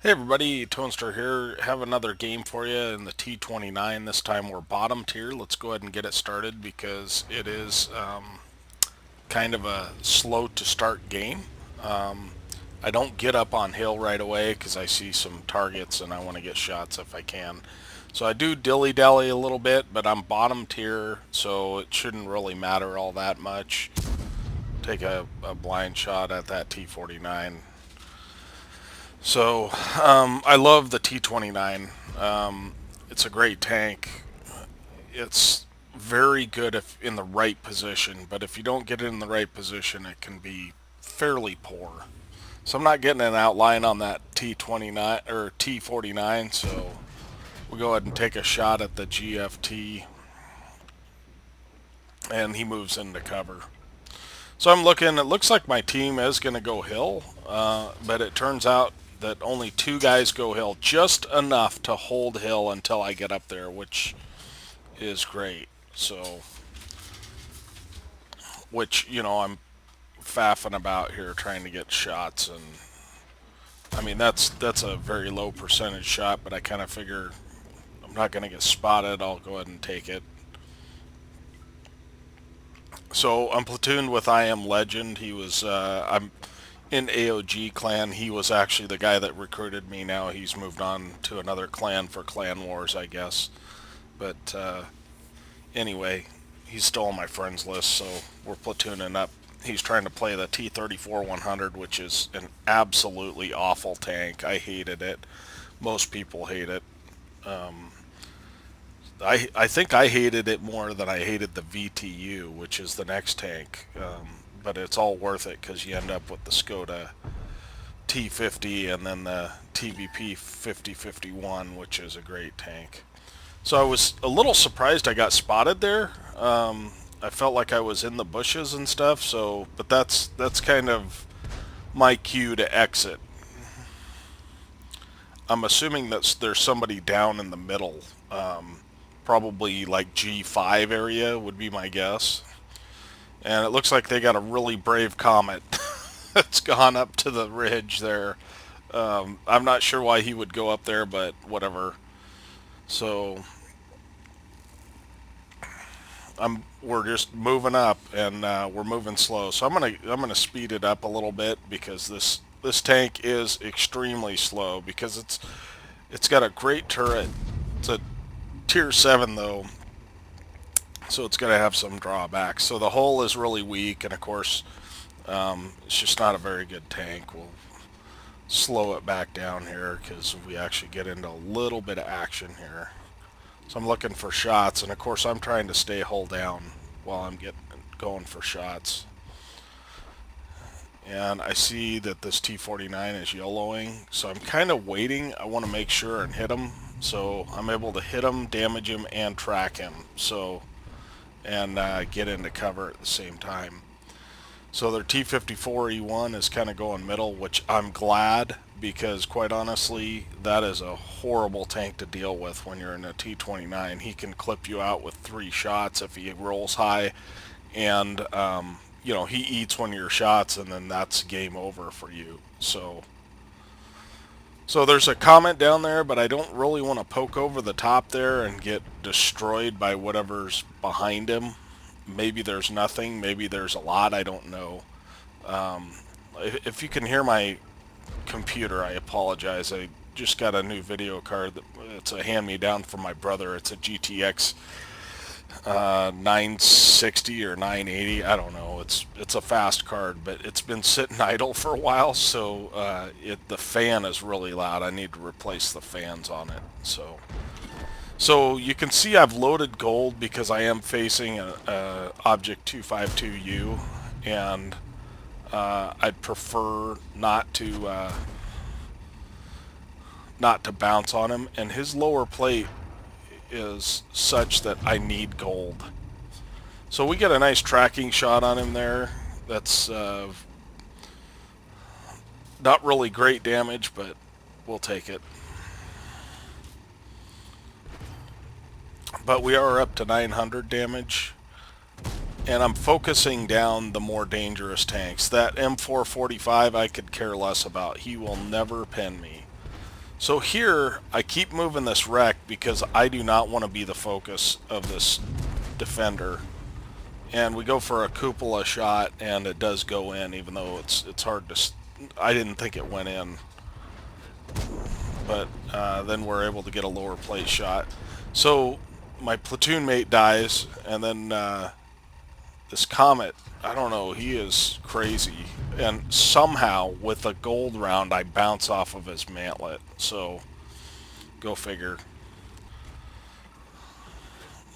Hey everybody, Toaster here. Have another game for you in the T29. This time we're bottom tier. Let's go ahead and get it started because it is kind of a slow to start game. Um, I don't get up on hill right away because I see some targets and I want to get shots if I can. So I do dilly-dally a little bit, but I'm bottom tier, so it shouldn't really matter all that much. Take a blind shot at that T49. So I love the T29. It's a great tank. It's very good if in the right position, but if you don't get it in the right position, it can be fairly poor. So I'm not getting an outline on that T29 or T49, so we'll go ahead and take a shot at the GFT, and he moves into cover. So I'm looking, it looks like my team is going to go hill, but it turns out that only two guys go hill, just enough to hold hill until I get up there, which is great. So, which, I'm faffing about here trying to get shots, and I mean, that's a very low percentage shot, but I kind of figure I'm not going to get spotted. I'll go ahead and take it. So I'm platooned with I Am Legend. I'm in AOG clan. He was actually the guy that recruited me. Now he's moved on to another clan for clan wars, I guess. But anyway, he's still on my friends list, so we're platooning up. He's trying to play the T34 100, which is an absolutely awful tank. I hated it. Most people hate it. Um, I think I hated it more than I hated the VTU, which is the next tank. But it's all worth it because you end up with the Skoda T50 and then the TVP 5051, which is a great tank. So I was a little surprised I got spotted there. I felt like I was in the bushes and stuff. So, but that's kind of my cue to exit. I'm assuming that there's somebody down in the middle. Probably like G5 area would be my guess. And it looks like they got a really brave comet that's gone up to the ridge there. I'm not sure why he would go up there, but whatever. So we're just moving up, and we're moving slow. So I'm gonna speed it up a little bit because this tank is extremely slow because it's got a great turret. It's a tier 7 though, so it's going to have some drawbacks. So the hull is really weak, and of course, it's just not a very good tank. We'll slow it back down here because we actually get into a little bit of action here. So I'm looking for shots, and of course I'm trying to stay hull down while I'm going for shots. And I see that this T49 is yellowing, so I'm kind of waiting. I want to make sure and hit him, so I'm able to hit him, damage him, and track him. So and get into cover at the same time. So their T54E1 is kind of going middle, which I'm glad because quite honestly, that is a horrible tank to deal with when you're in a T29. He can clip you out with 3 shots if he rolls high, and he eats one of your shots, and then that's game over for you. So there's a comment down there, but I don't really want to poke over the top there and get destroyed by whatever's behind him. Maybe there's nothing, maybe there's a lot, I don't know. Um, if you can hear my computer, I apologize. I just got a new video card. It's a hand-me-down from my brother. It's a GTX 960 or 980. I don't know. It's a fast card, but it's been sitting idle for a while, so the fan is really loud. I need to replace the fans on it. So you can see I've loaded gold because I am facing a Object 252U, and I'd prefer not to bounce on him, and his lower plate is such that I need gold. So we get a nice tracking shot on him there. That's not really great damage, but we'll take it. But we are up to 900 damage, and I'm focusing down the more dangerous tanks. That M445 I could care less about. He will never pin me. So here, I keep moving this wreck because I do not want to be the focus of this defender. And we go for a cupola shot, and it does go in, even though it's hard to... I didn't think it went in. But then we're able to get a lower plate shot. So my platoon mate dies, and then this Comet, I don't know, he is crazy. And somehow, with a gold round, I bounce off of his mantlet. So, go figure.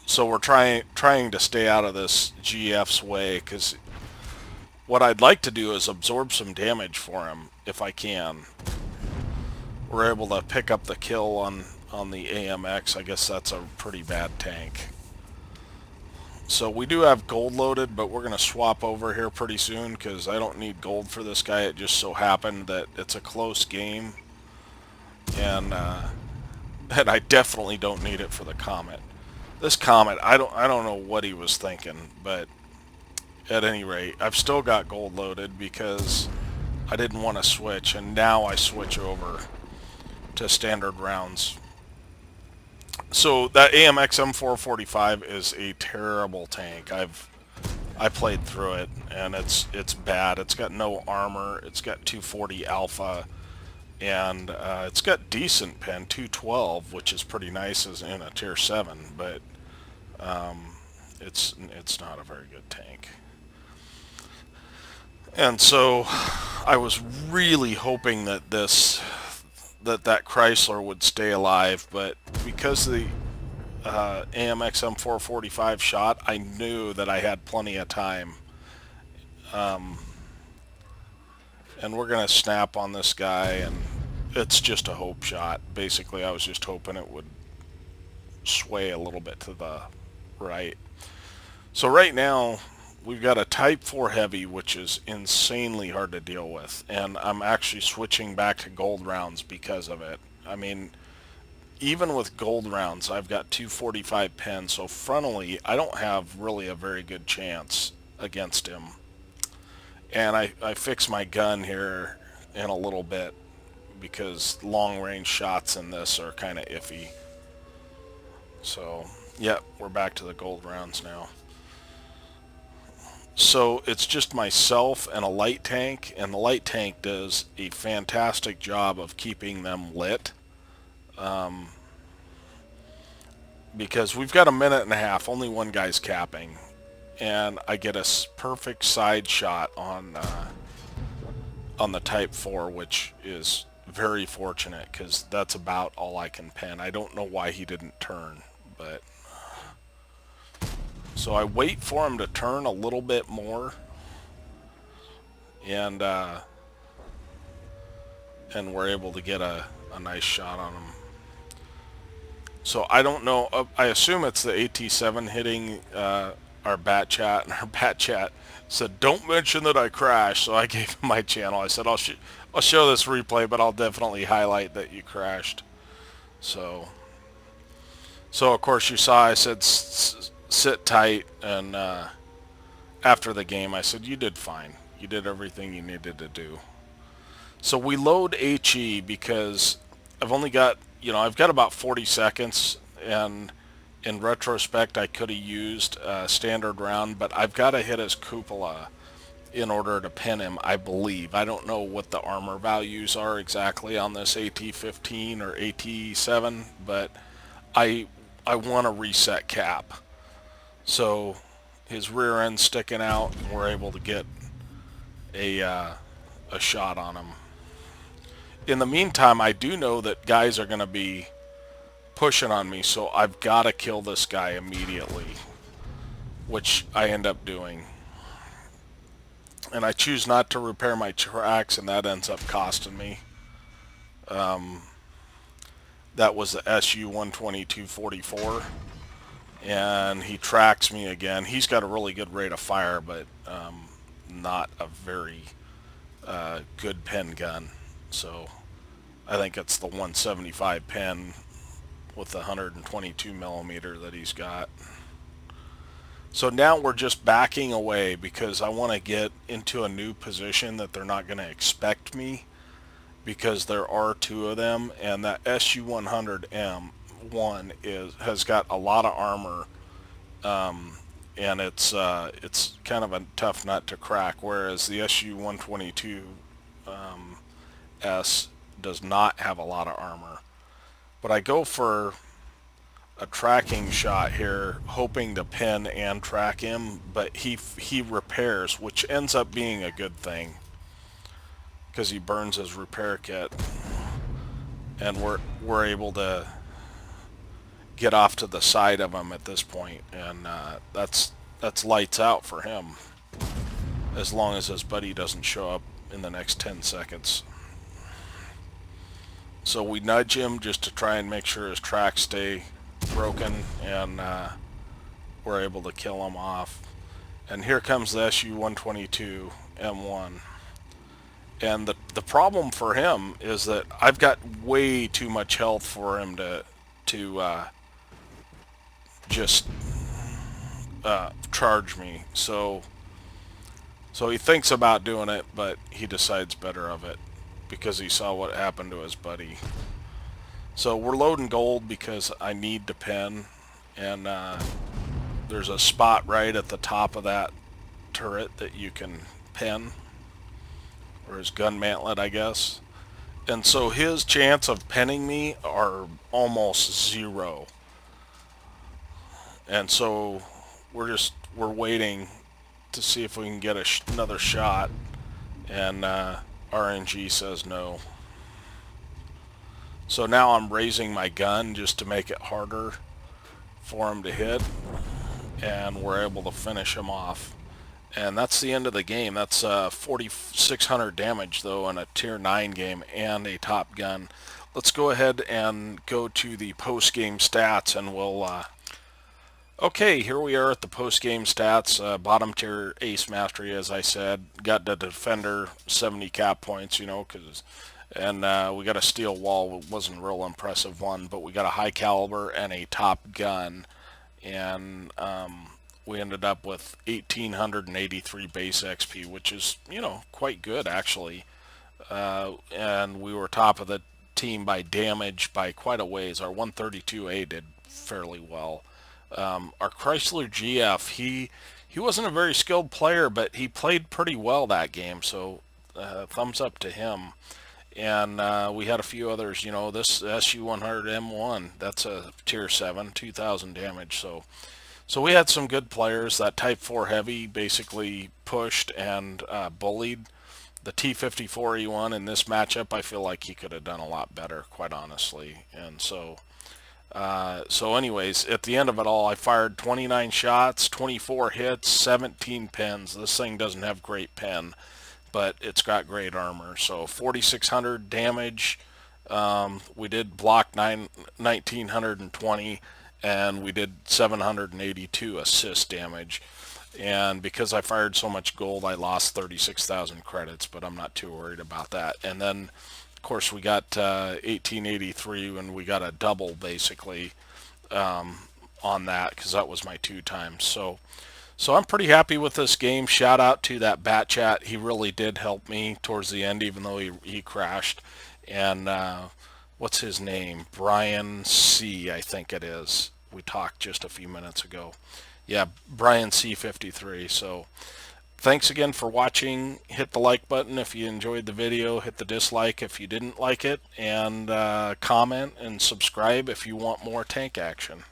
So we're trying to stay out of this GF's way, because what I'd like to do is absorb some damage for him, if I can. We're able to pick up the kill on the AMX. I guess that's a pretty bad tank. So we do have gold loaded, but we're going to swap over here pretty soon because I don't need gold for this guy. It just so happened that it's a close game, and I definitely don't need it for the Comet. This Comet, I don't know what he was thinking, but at any rate, I've still got gold loaded because I didn't want to switch, and now I switch over to standard rounds. So that AMX M445 is a terrible tank. I played through it, and it's bad. It's got no armor. It's got 240 alpha, and it's got decent pen, 212, which is pretty nice as in a tier 7, but it's not a very good tank. And so I was really hoping that that Chrysler would stay alive, but because the AMX M445 shot, I knew that I had plenty of time. And we're going to snap on this guy, and it's just a hope shot. Basically, I was just hoping it would sway a little bit to the right. So right now, we've got a Type 4 Heavy, which is insanely hard to deal with, and I'm actually switching back to gold rounds because of it. I mean, even with gold rounds, I've got 245 pen, so frontally, I don't have really a very good chance against him. And I fix my gun here in a little bit because long-range shots in this are kind of iffy. So, yep, we're back to the gold rounds now. So it's just myself and a light tank, and the light tank does a fantastic job of keeping them lit. Because we've got a minute and a half, only one guy's capping, and I get a perfect side shot on the Type 4, which is very fortunate because that's about all I can pen. I don't know why he didn't turn, but... So I wait for him to turn a little bit more, and we're able to get a nice shot on him. So I don't know, I assume it's the AT7 hitting our bat chat, and our bat chat said, "Don't mention that I crashed." So I gave him my channel. I said, I'll show this replay, but I'll definitely highlight that you crashed. So of course you saw I said sit tight, and after the game I said, you did fine. You did everything you needed to do. So we load HE because I've only got, I've got about 40 seconds, and in retrospect I could have used a standard round, but I've got to hit his cupola in order to pin him, I believe. I don't know what the armor values are exactly on this AT-15 or AT-7, but I want to reset cap. So his rear end's sticking out, and we're able to get a shot on him. In the meantime, I do know that guys are going to be pushing on me, so I've got to kill this guy immediately, which I end up doing. And I choose not to repair my tracks, and that ends up costing me. That was the SU-122-44. And he tracks me again. He's got a really good rate of fire, but not a very good pen gun. So I think it's the 175 pen with the 122 millimeter that he's got. So now we're just backing away because I want to get into a new position that they're not going to expect me, because there are two of them, and that SU-100M1 has got a lot of armor, and it's kind of a tough nut to crack. Whereas the SU-122 S does not have a lot of armor. But I go for a tracking shot here, hoping to pin and track him, but he repairs, which ends up being a good thing because he burns his repair kit, and we're able to get off to the side of him at this point, and that's lights out for him as long as his buddy doesn't show up in the next 10 seconds. So we nudge him just to try and make sure his tracks stay broken, and we're able to kill him off. And here comes the SU-122 M1. And the problem for him is that I've got way too much health for him to just charge me. So he thinks about doing it, but he decides better of it because he saw what happened to his buddy. So we're loading gold because I need to pin, and there's a spot right at the top of that turret that you can pin, or his gun mantlet, I guess. And so his chance of pinning me are almost zero. And so we're waiting to see if we can get another shot, and RNG says no. So now I'm raising my gun just to make it harder for him to hit, and we're able to finish him off. And that's the end of the game. That's 4,600 damage, though, in a Tier 9 game and a Top Gun. Let's go ahead and go to the post-game stats, and we'll... Okay, here we are at the post-game stats. Bottom tier Ace Mastery, as I said. Got the Defender 70 cap points, you know, and we got a Steel Wall. It wasn't a real impressive one, but we got a High Caliber and a Top Gun. And we ended up with 1,883 base XP, which is, you know, quite good, actually. And we were top of the team by damage by quite a ways. Our 132A did fairly well. Our Chrysler GF, he wasn't a very skilled player, but he played pretty well that game, so thumbs up to him. And we had a few others, you know, this SU-100M1, that's a Tier 7, 2,000 damage, so we had some good players. That Type 4 Heavy basically pushed and bullied the T-54E1 in this matchup. I feel like he could have done a lot better, quite honestly, and so anyways, at the end of it all, I fired 29 shots, 24 hits, 17 pins. This thing doesn't have great pin, but it's got great armor. So 4,600 damage. We did block 1,920, and we did 782 assist damage. And because I fired so much gold, I lost 36,000 credits, but I'm not too worried about that. And then of course, we got 1883, and we got a double basically on that because that was my 2 times. So I'm pretty happy with this game. Shout out to that Bat Chat. He really did help me towards the end, even though he crashed. And what's his name? Brian C, I think it is. We talked just a few minutes ago. Yeah, Brian C53. So thanks again for watching. Hit the like button if you enjoyed the video. Hit the dislike if you didn't like it. And comment and subscribe if you want more tank action.